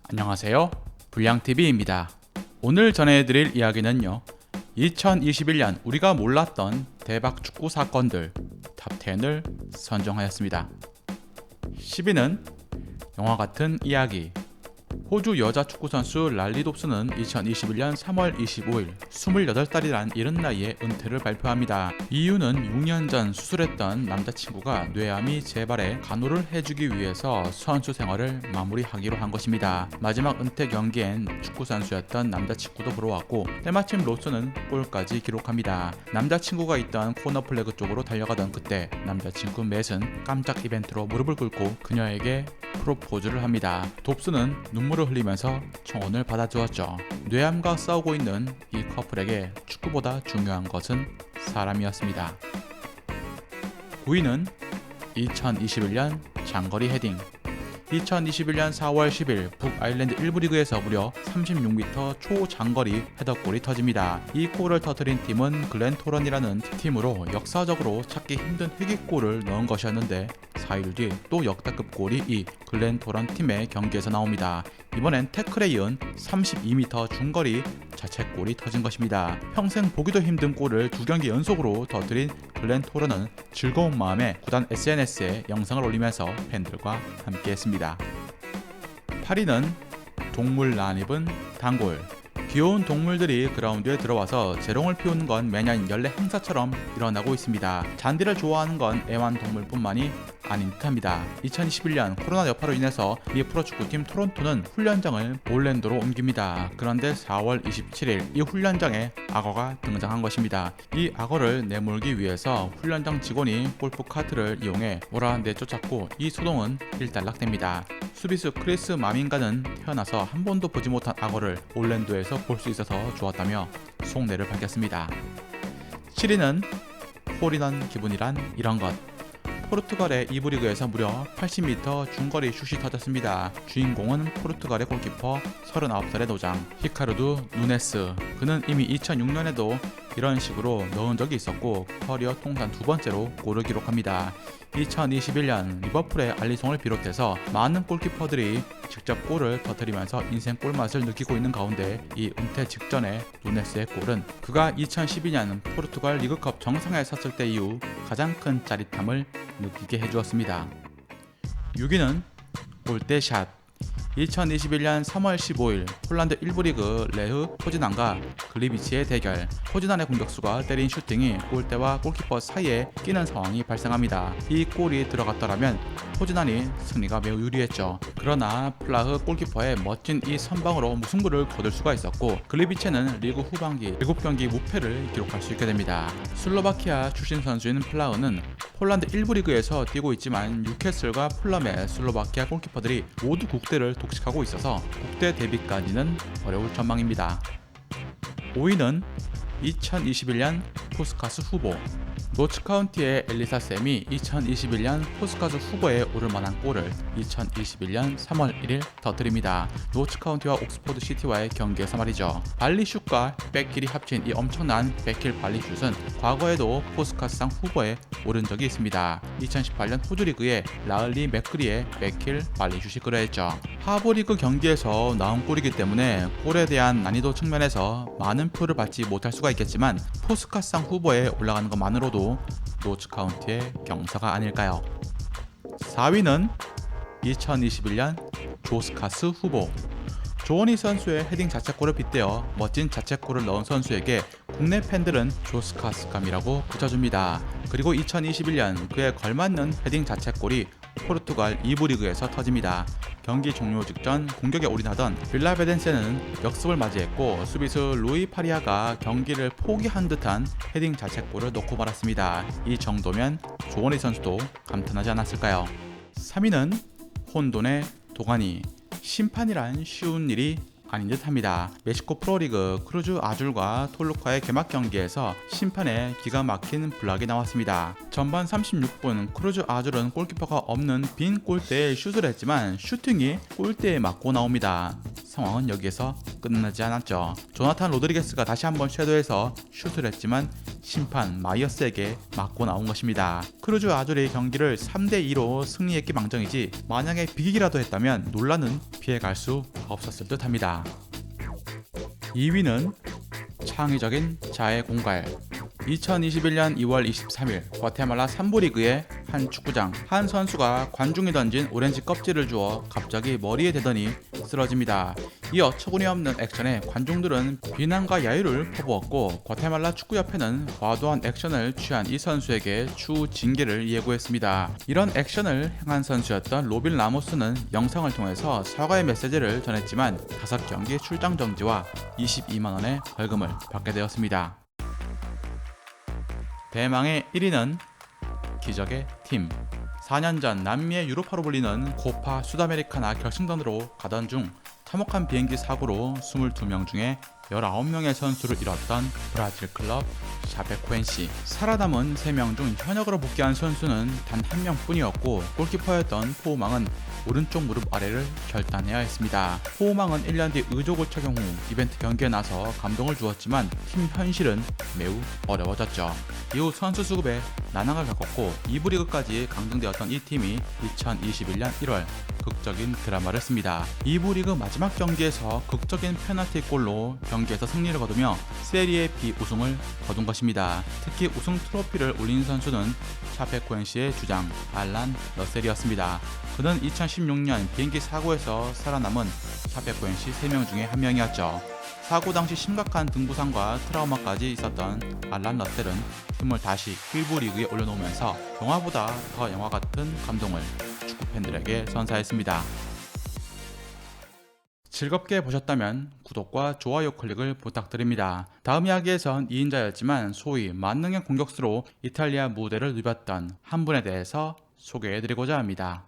안녕하세요, 불량TV입니다. 오늘 전해드릴 이야기는요, 2021년 우리가 몰랐던 대박 축구 사건들 탑10을 선정하였습니다. 10위는 영화 같은 이야기. 호주 여자 축구선수 랄리 dob스는 2021년 3월 25일 28살이란 이른 나이에 은퇴를 발표합니다. 이유는 6년 전 수술했던 남자친구가 뇌암이 재발해 간호를 해주기 위해서 선수 생활을 마무리하기로 한 것입니다. 마지막 은퇴 경기엔 축구선수였던 남자친구도 보러 왔고 때마침 로스는 골까지 기록합니다. 남자친구가 있던 코너 플래그 쪽으로 달려가던 그때 남자친구 맷은 깜짝 이벤트로 무릎을 꿇고 그녀에게 프로포즈를 합니다. dob스는 눈물을 흘리면서 청혼을 받아주었죠. 뇌암과 싸우고 있는 이 커플에게 축구보다 중요한 것은 사람이었습니다. 9위는 2021년 장거리 헤딩. 2021년 4월 10일 북아일랜드 1부 리그에서 무려 36m 초장거리 헤더골이 터집니다. 이 골을 터뜨린 팀은 글렌토런이라는 팀으로 역사적으로 찾기 힘든 희귀골을 넣은 것이었는데 4일 뒤 또 역대급 골이 이 글렌토런 팀의 경기에서 나옵니다. 이번엔 태클에 이은 32m 중거리 자책골이 터진 것입니다. 평생 보기도 힘든 골을 2경기 연속으로 터뜨린 글렌토런은 즐거운 마음에 구단 SNS에 영상을 올리면서 팬들과 함께했습니다. 8위는 동물 낯입은 단골. 귀여운 동물들이 그라운드에 들어와서 재롱을 피우는 건 매년 연례 행사처럼 일어나고 있습니다. 잔디를 좋아하는 건 애완동물뿐만이 아닌 듯합니다. 2021년 코로나 여파로 인해서 미 프로축구팀 토론토는 훈련장을 올랜도로 옮깁니다. 그런데 4월 27일 이 훈련장에 악어가 등장한 것입니다. 이 악어를 내몰기 위해서 훈련장 직원이 골프카트를 이용해 오라는 데 쫓았고 이 소동은 일단락됩니다. 수비수 크리스 마민가는 태어나서 한 번도 보지 못한 악어를 올랜도에서 볼 수 있어서 좋았다며 속내를 밝혔습니다. 7위는 홀인원 기분이란 이런 것. 포르투갈의 2부 리그에서 무려 80m 중거리 슛이 터졌습니다. 주인공은 포르투갈의 골키퍼 39살의 노장 히카르두 누네스. 그는 이미 2006년에도 이런 식으로 넣은 적이 있었고 커리어 통산 2번째로 골을 기록합니다. 2021년 리버풀의 알리송을 비롯해서 많은 골키퍼들이 직접 골을 터뜨리면서 인생 골맛을 느끼고 있는 가운데 이 은퇴 직전의 누네스의 골은 그가 2012년 포르투갈 리그컵 정상에 섰을 때 이후 가장 큰 짜릿함을 느끼게 해주었습니다. 6위는 골대샷. 2021년 3월 15일 폴란드 1부 리그 레흐 포즈난과 글리비치의 대결. 포즈난의 공격수가 때린 슈팅이 골대와 골키퍼 사이에 끼는 상황이 발생합니다. 이 골이 들어갔더라면 포즈난이 승리가 매우 유리했죠. 그러나 플라흐 골키퍼의 멋진 이 선방으로 무승부를 거둘 수가 있었고 글리비체는 리그 후반기 7경기 무패를 기록할 수 있게 됩니다. 슬로바키아 출신 선수인 플라흐는 폴란드 1부 리그에서 뛰고 있지만 뉴캐슬과 풀럼의 슬로바키아 골키퍼들이 모두 국대를 독식하고 있어서 국대 데뷔까지는 어려울 전망입니다. 5위는 2021년 포스카스 후보. 노츠카운티의 엘리사 쌤이 2021년 포스카스 후보에 오를 만한 골을 2021년 3월 1일 터뜨립니다. 노츠카운티와 옥스포드 시티와의 경기에서 말이죠. 발리슛과 백힐이 합친 이 엄청난 백힐 발리슛은 과거에도 포스카스상 후보에 오른 적이 있습니다. 2018년 호주리그의 라을리 맥그리의 백힐 발리슛이 그러했죠. 하버리그 경기에서 나온 골이기 때문에 골에 대한 난이도 측면에서 많은 표를 받지 못할 수가 있겠지만 포스카스상 후보에 올라가는 것만으로도 노츠카운티의 경사가 아닐까요? 4위는 2021년 조스카스 후보. 조원희 선수의 헤딩 자책골을 빗대어 멋진 자책골을 넣은 선수에게 국내 팬들은 조스카스감이라고 붙여줍니다. 그리고 2021년 그에 걸맞는 헤딩 자책골이 포르투갈 2부 리그에서 터집니다. 경기 종료 직전 공격에 올인하던 빌라베덴세는 역습을 맞이했고 수비수 루이 파리아가 경기를 포기한 듯한 헤딩 자책골을 넣고 말았습니다. 이 정도면 조원희 선수도 감탄하지 않았을까요? 3위는 혼돈의 도가니. 심판이란 쉬운 일이 아닌 듯합니다. 멕시코 프로리그 크루즈 아줄과 톨루카의 개막 경기에서 심판에 기가 막힌 블락이 나왔습니다. 전반 36분 크루즈 아줄은 골키퍼가 없는 빈 골대에 슛을 했지만 슈팅이 골대에 맞고 나옵니다. 상황은 여기에서 끝나지 않았죠. 조나탄 로드리게스가 다시 한번 섀도해서 슛을 했지만 심판 마이어스에게 맞고 나온 것입니다. 크루즈 아졸이 경기를 3대2로 승리했기 망정이지 만약에 비기기라도 했다면 논란은 피해갈 수 없었을 듯 합니다. 2위는 창의적인 자해 공갈. 2021년 2월 23일 과테말라 3부 리그의 한 축구장, 한 선수가 관중이 던진 오렌지 껍질을 주워 갑자기 머리에 대더니 쓰러집니다. 이 어처구니없는 액션에 관중들은 비난과 야유를 퍼부었고 과테말라 축구협회는 과도한 액션을 취한 이 선수에게 추후 징계를 예고했습니다. 이런 액션을 행한 선수였던 로빌 라모스는 영상을 통해서 사과의 메시지를 전했지만 5경기 출장 정지와 22만원의 벌금을 받게 되었습니다. 대망의 1위는 기적의 팀. 4년 전 남미의 유로파로 불리는 코파 수다메리카나 결승전으로 가던 중 참혹한 비행기 사고로 22명 중에 19명의 선수를 잃었던 브라질 클럽 샤페코엔시. 살아남은 3명 중 현역으로 복귀한 선수는 단 1명뿐이었고 골키퍼였던 포우망은 오른쪽 무릎 아래를 결단해야 했습니다. 포우망은 1년 뒤 의족을 착용 후 이벤트 경기에 나서 감동을 주었지만 팀 현실은 매우 어려워졌죠. 이후 선수 수급에 난항을 겪었고 2부 리그까지 강등되었던 이 팀이 2021년 1월 극적인 드라마를 씁니다. 2부 리그 마지막 경기에서 극적인 페널티 골로 경기에서 승리를 거두며 세리에 B 우승을 거둔 것입니다. 특히 우승 트로피를 올린 선수는 샤페코엔시의 주장 알란 러셀이었습니다. 그는 2016년 비행기 사고에서 살아남은 샤페코엔시 3명 중에 한 명이었죠. 사고 당시 심각한 등 부상과 트라우마까지 있었던 알란 러셀은 팀을 다시 1부 리그에 올려놓으면서 영화보다 더 영화 같은 감동을 축구 팬들에게 선사했습니다. 즐겁게 보셨다면 구독과 좋아요 클릭을 부탁드립니다. 다음 이야기에선 2인자였지만 소위 만능의 공격수로 이탈리아 무대를 누볐던 한 분에 대해서 소개해드리고자 합니다.